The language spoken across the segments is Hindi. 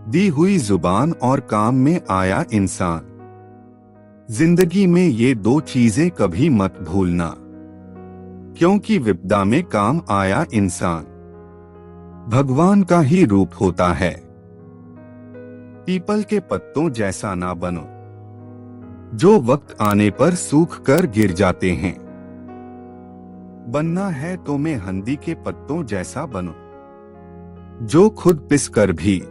दी हुई जुबान और काम में आया इंसान। जिंदगी में ये दो चीजें कभी मत भूलना, क्योंकि विपदा में काम आया इंसान भगवान का ही रूप होता है। पीपल के पत्तों जैसा ना बनो, जो वक्त आने पर सूख कर गिर जाते हैं। बनना है तो मेहंदी के पत्तों जैसा बनो, जो खुद पिस कर भी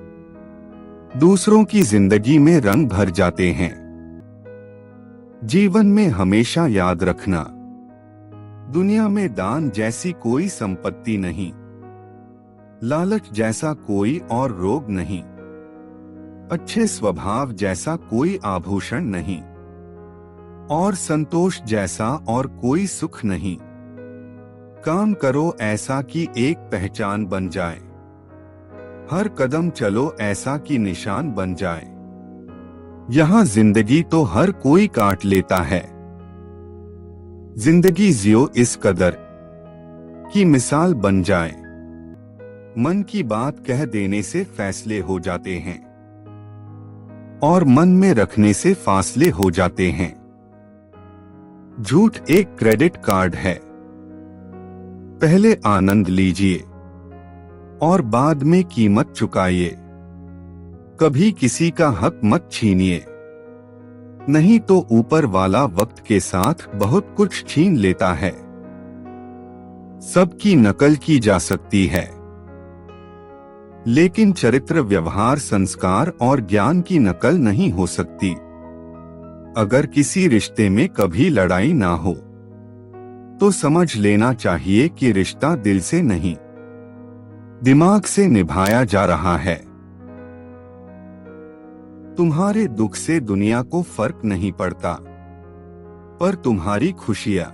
दूसरों की जिंदगी में रंग भर जाते हैं। जीवन में हमेशा याद रखना, दुनिया में दान जैसी कोई संपत्ति नहीं, लालच जैसा कोई और रोग नहीं, अच्छे स्वभाव जैसा कोई आभूषण नहीं, और संतोष जैसा और कोई सुख नहीं। काम करो ऐसा कि एक पहचान बन जाए, हर कदम चलो ऐसा कि निशान बन जाए। यहाँ जिंदगी तो हर कोई काट लेता है, जिंदगी जियो इस कदर की मिसाल बन जाए। मन की बात कह देने से फैसले हो जाते हैं, और मन में रखने से फासले हो जाते हैं। झूठ एक क्रेडिट कार्ड है, पहले आनंद लीजिए और बाद में कीमत चुकाइए। कभी किसी का हक मत छीनिए, नहीं तो ऊपर वाला वक्त के साथ बहुत कुछ छीन लेता है। सबकी नकल की जा सकती है, लेकिन चरित्र, व्यवहार, संस्कार और ज्ञान की नकल नहीं हो सकती। अगर किसी रिश्ते में कभी लड़ाई ना हो, तो समझ लेना चाहिए कि रिश्ता दिल से नहीं, दिमाग से निभाया जा रहा है। तुम्हारे दुख से दुनिया को फर्क नहीं पड़ता, पर तुम्हारी खुशियां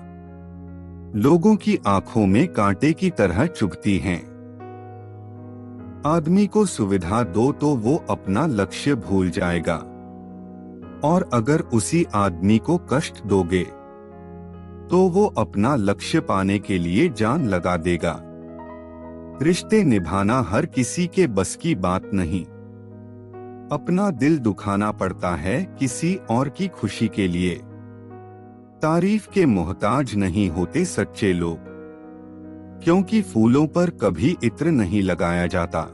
लोगों की आंखों में कांटे की तरह चुभती हैं। आदमी को सुविधा दो तो वो अपना लक्ष्य भूल जाएगा, और अगर उसी आदमी को कष्ट दोगे तो वो अपना लक्ष्य पाने के लिए जान लगा देगा। रिश्ते निभाना हर किसी के बस की बात नहीं, अपना दिल दुखाना पड़ता है किसी और की खुशी के लिए। तारीफ के मोहताज नहीं होते सच्चे लोग, क्योंकि फूलों पर कभी इत्र नहीं लगाया जाता।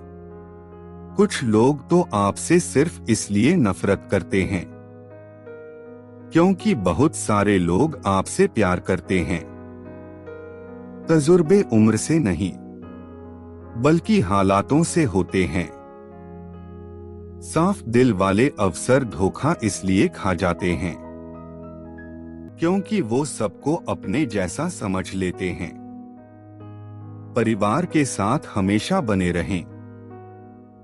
कुछ लोग तो आपसे सिर्फ इसलिए नफरत करते हैं क्योंकि बहुत सारे लोग आपसे प्यार करते हैं। तजुर्बे उम्र से नहीं, बल्कि हालातों से होते हैं। साफ दिल वाले अफसर धोखा इसलिए खा जाते हैं क्योंकि वो सबको अपने जैसा समझ लेते हैं। परिवार के साथ हमेशा बने रहें,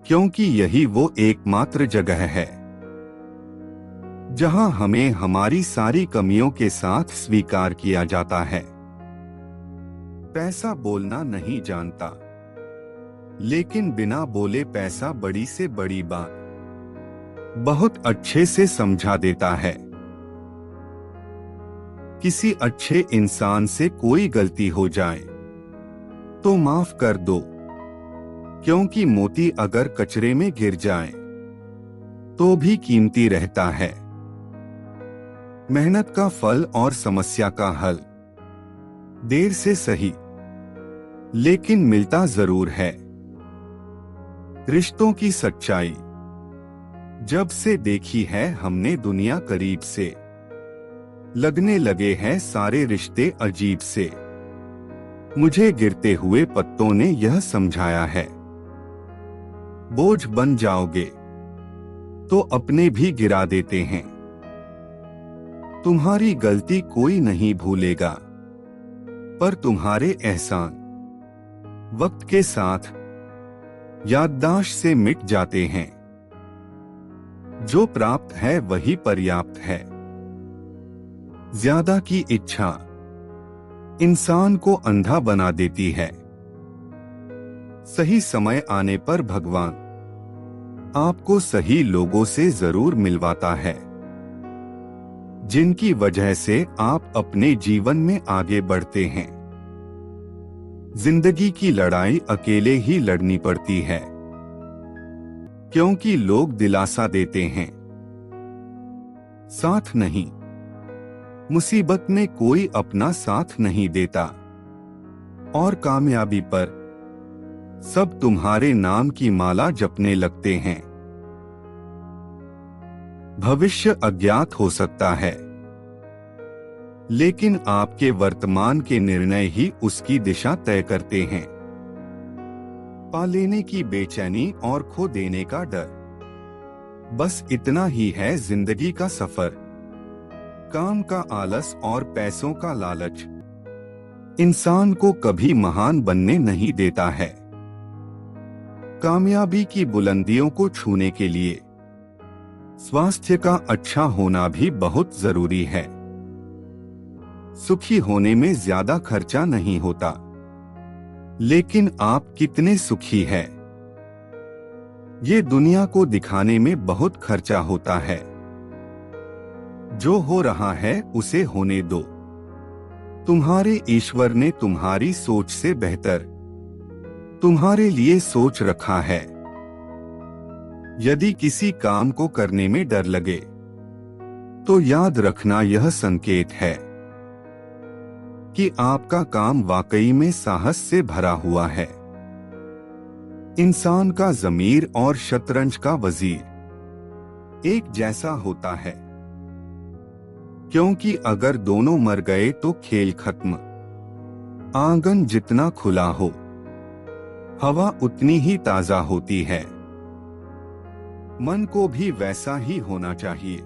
क्योंकि यही वो एकमात्र जगह है जहां हमें हमारी सारी कमियों के साथ स्वीकार किया जाता है। पैसा बोलना नहीं जानता, लेकिन बिना बोले पैसा बड़ी से बड़ी बात बहुत अच्छे से समझा देता है। किसी अच्छे इंसान से कोई गलती हो जाए तो माफ कर दो, क्योंकि मोती अगर कचरे में गिर जाए तो भी कीमती रहता है। मेहनत का फल और समस्या का हल देर से सही, लेकिन मिलता जरूर है। रिश्तों की सच्चाई जब से देखी है हमने दुनिया करीब से, लगने लगे हैं सारे रिश्ते अजीब से। मुझे गिरते हुए पत्तों ने यह समझाया है, बोझ बन जाओगे तो अपने भी गिरा देते हैं। तुम्हारी गलती कोई नहीं भूलेगा, पर तुम्हारे एहसान वक्त के साथ याददाश्त से मिट जाते हैं। जो प्राप्त है वही पर्याप्त है। ज्यादा की इच्छा इंसान को अंधा बना देती है। सही समय आने पर भगवान आपको सही लोगों से जरूर मिलवाता है, जिनकी वजह से आप अपने जीवन में आगे बढ़ते हैं। जिंदगी की लड़ाई अकेले ही लड़नी पड़ती है, क्योंकि लोग दिलासा देते हैं, साथ नहीं। मुसीबत में कोई अपना साथ नहीं देता, और कामयाबी पर सब तुम्हारे नाम की माला जपने लगते हैं। भविष्य अज्ञात हो सकता है, लेकिन आपके वर्तमान के निर्णय ही उसकी दिशा तय करते हैं। पा लेने की बेचैनी और खो देने का डर, बस इतना ही है जिंदगी का सफर। काम का आलस और पैसों का लालच इंसान को कभी महान बनने नहीं देता है। कामयाबी की बुलंदियों को छूने के लिए स्वास्थ्य का अच्छा होना भी बहुत जरूरी है। सुखी होने में ज्यादा खर्चा नहीं होता, लेकिन आप कितने सुखी हैं, ये दुनिया को दिखाने में बहुत खर्चा होता है। जो हो रहा है उसे होने दो। तुम्हारे ईश्वर ने तुम्हारी सोच से बेहतर तुम्हारे लिए सोच रखा है। यदि किसी काम को करने में डर लगे, तो याद रखना यह संकेत है कि आपका काम वाकई में साहस से भरा हुआ है। इंसान का ज़मीर और शतरंज का वजीर एक जैसा होता है, क्योंकि अगर दोनों मर गए तो खेल खत्म। आंगन जितना खुला हो, हवा उतनी ही ताजा होती है। मन को भी वैसा ही होना चाहिए।